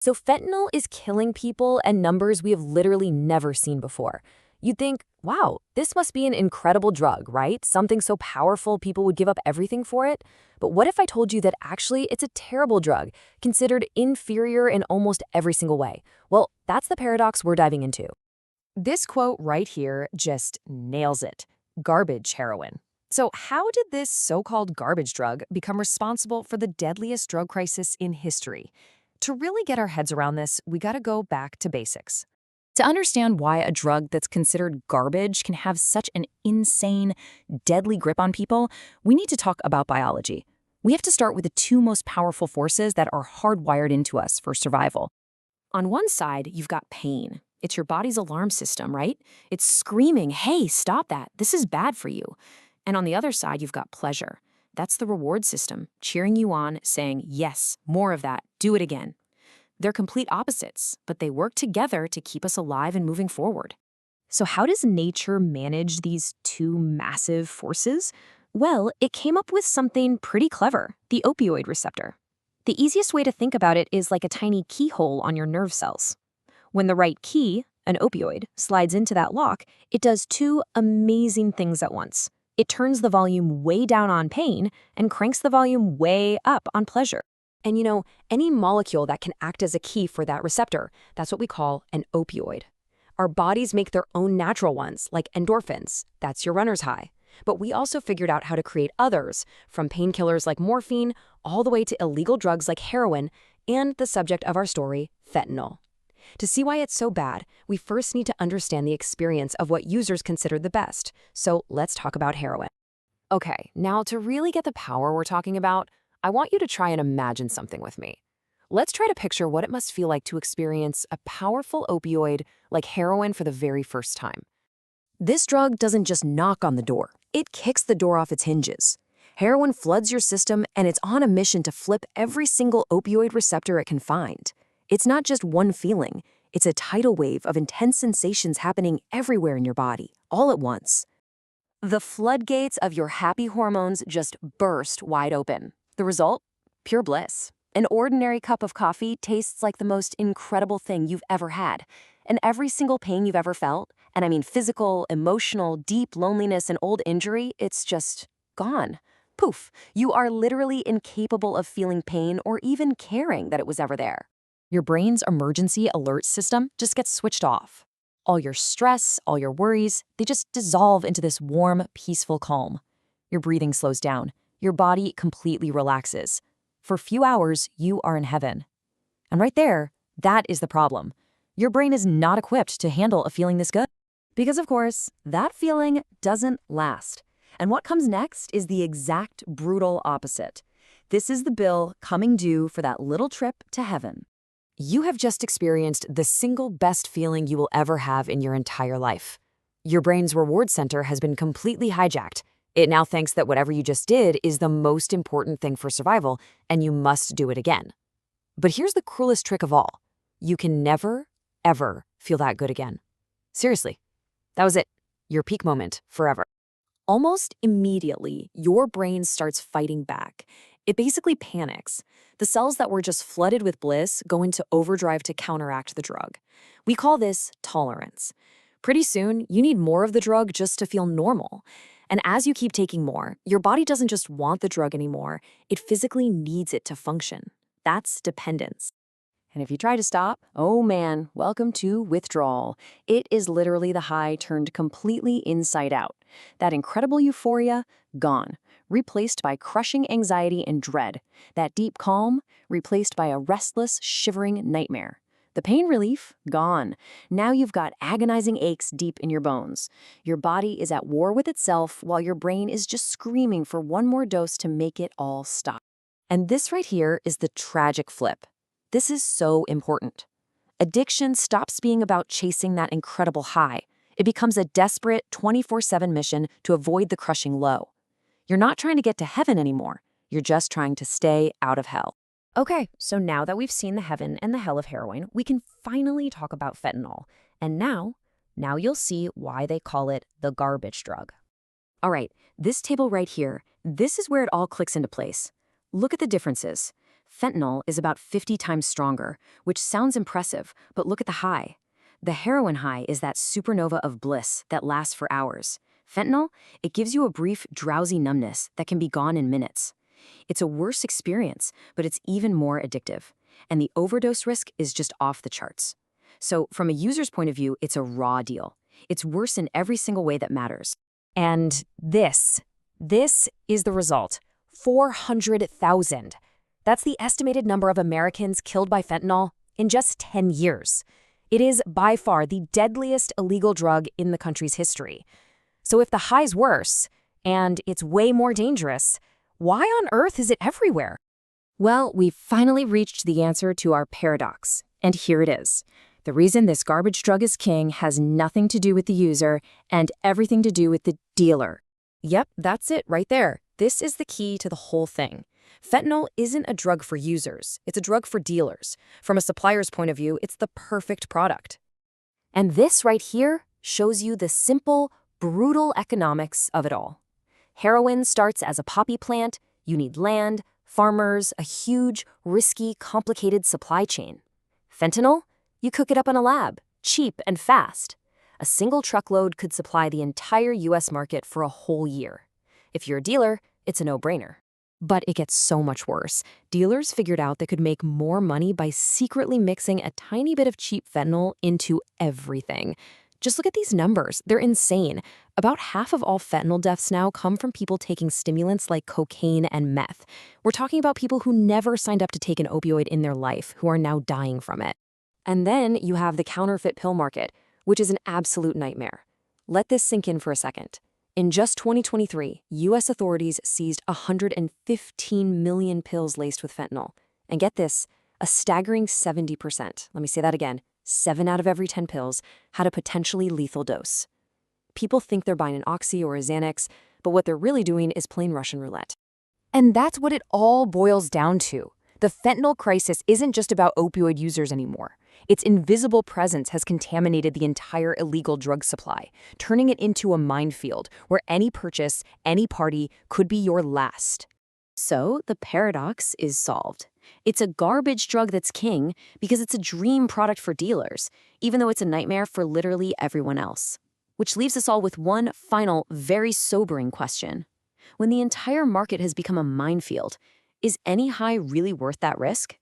So fentanyl is killing people at numbers we have literally never seen before. You'd think, wow, this must be an incredible drug, right? Something so powerful people would give up everything for it. But what if I told you that actually it's a terrible drug, considered inferior in almost every single way? Well, that's the paradox we're diving into. This quote right here just nails it. Garbage heroin. So how did this so-called garbage drug become responsible for the deadliest drug crisis in history? To really get our heads around this, we gotta go back to basics. To understand why a drug that's considered garbage can have such an insane, deadly grip on people, we need to talk about biology. We have to start with the two most powerful forces that are hardwired into us for survival. On one side, you've got pain. It's your body's alarm system, right? It's screaming, hey, stop that. This is bad for you. And on the other side, you've got pleasure. That's the reward system, cheering you on, saying, yes, more of that, do it again. They're complete opposites, but they work together to keep us alive and moving forward. So how does nature manage these two massive forces? Well, it came up with something pretty clever, the opioid receptor. The easiest way to think about it is like a tiny keyhole on your nerve cells. When the right key, an opioid, slides into that lock, it does two amazing things at once. It turns the volume way down on pain and cranks the volume way up on pleasure. And any molecule that can act as a key for that receptor, that's what we call an opioid. Our bodies make their own natural ones, like endorphins. That's your runner's high. But we also figured out how to create others, from painkillers like morphine, all the way to illegal drugs like heroin, and the subject of our story, fentanyl. To see why it's so bad, we first need to understand the experience of what users consider the best. So let's talk about heroin. Okay, now to really get the power we're talking about, I want you to try and imagine something with me. Let's try to picture what it must feel like to experience a powerful opioid like heroin for the very first time. This drug doesn't just knock on the door, it kicks the door off its hinges. Heroin floods your system, and it's on a mission to flip every single opioid receptor it can find. It's not just one feeling, it's a tidal wave of intense sensations happening everywhere in your body, all at once. The floodgates of your happy hormones just burst wide open. The result? Pure bliss. An ordinary cup of coffee tastes like the most incredible thing you've ever had. And every single pain you've ever felt, and I mean physical, emotional, deep loneliness, and old injury, it's just gone. Poof, you are literally incapable of feeling pain or even caring that it was ever there. Your brain's emergency alert system just gets switched off. All your stress, all your worries, they just dissolve into this warm, peaceful calm. Your breathing slows down. Your body completely relaxes. For a few hours, you are in heaven. And right there, that is the problem. Your brain is not equipped to handle a feeling this good. Because of course, that feeling doesn't last. And what comes next is the exact brutal opposite. This is the bill coming due for that little trip to heaven. You have just experienced the single best feeling you will ever have in your entire life. Your brain's reward center has been completely hijacked. It now thinks that whatever you just did is the most important thing for survival, and you must do it again. But here's the cruelest trick of all. You can never, ever feel that good again. Seriously. That was it. Your peak moment forever. Almost immediately, your brain starts fighting back. It basically panics. The cells that were just flooded with bliss go into overdrive to counteract the drug. We call this tolerance. Pretty soon, you need more of the drug just to feel normal. And as you keep taking more, your body doesn't just want the drug anymore, it physically needs it to function. That's dependence. And if you try to stop, oh man, welcome to withdrawal. It is literally the high turned completely inside out. That incredible euphoria, gone. Replaced by crushing anxiety and dread. That deep calm, replaced by a restless, shivering nightmare. The pain relief, gone. Now you've got agonizing aches deep in your bones. Your body is at war with itself while your brain is just screaming for one more dose to make it all stop. And this right here is the tragic flip. This is so important. Addiction stops being about chasing that incredible high. It becomes a desperate 24/7 mission to avoid the crushing low. You're not trying to get to heaven anymore. You're just trying to stay out of hell. Okay, so now that we've seen the heaven and the hell of heroin, we can finally talk about fentanyl. And now you'll see why they call it the garbage drug. All right, this table right here, this is where it all clicks into place. Look at the differences. Fentanyl is about 50 times stronger, which sounds impressive, but look at the high. The heroin high is that supernova of bliss that lasts for hours. Fentanyl, it gives you a brief, drowsy numbness that can be gone in minutes. It's a worse experience, but it's even more addictive. And the overdose risk is just off the charts. So, from a user's point of view, it's a raw deal. It's worse in every single way that matters. And this is the result. 400,000. That's the estimated number of Americans killed by fentanyl in just 10 years. It is by far the deadliest illegal drug in the country's history. So if the high's worse, and it's way more dangerous, why on earth is it everywhere? Well, we've finally reached the answer to our paradox, and here it is. The reason this garbage drug is king has nothing to do with the user and everything to do with the dealer. Yep, that's it right there. This is the key to the whole thing. Fentanyl isn't a drug for users, it's a drug for dealers. From a supplier's point of view, it's the perfect product. And this right here shows you the simple, brutal economics of it all. Heroin starts as a poppy plant, you need land, farmers, a huge, risky, complicated supply chain. Fentanyl? You cook it up in a lab, cheap and fast. A single truckload could supply the entire US market for a whole year. If you're a dealer, it's a no-brainer. But it gets so much worse. Dealers figured out they could make more money by secretly mixing a tiny bit of cheap fentanyl into everything. Just look at these numbers. They're insane. About half of all fentanyl deaths now come from people taking stimulants like cocaine and meth. We're talking about people who never signed up to take an opioid in their life who are now dying from it. And then you have the counterfeit pill market, which is an absolute nightmare. Let this sink in for a second. In just 2023, U.S. authorities seized 115 million pills laced with fentanyl. And get this, a staggering 70%, let me say that again, 7 out of every 10 pills had a potentially lethal dose. People think they're buying an Oxy or a Xanax, but what they're really doing is plain Russian roulette. And that's what it all boils down to. The fentanyl crisis isn't just about opioid users anymore. Its invisible presence has contaminated the entire illegal drug supply, turning it into a minefield where any purchase, any party could be your last. So the paradox is solved. It's a garbage drug that's king because it's a dream product for dealers, even though it's a nightmare for literally everyone else. Which leaves us all with one final, very sobering question. When the entire market has become a minefield, is any high really worth that risk?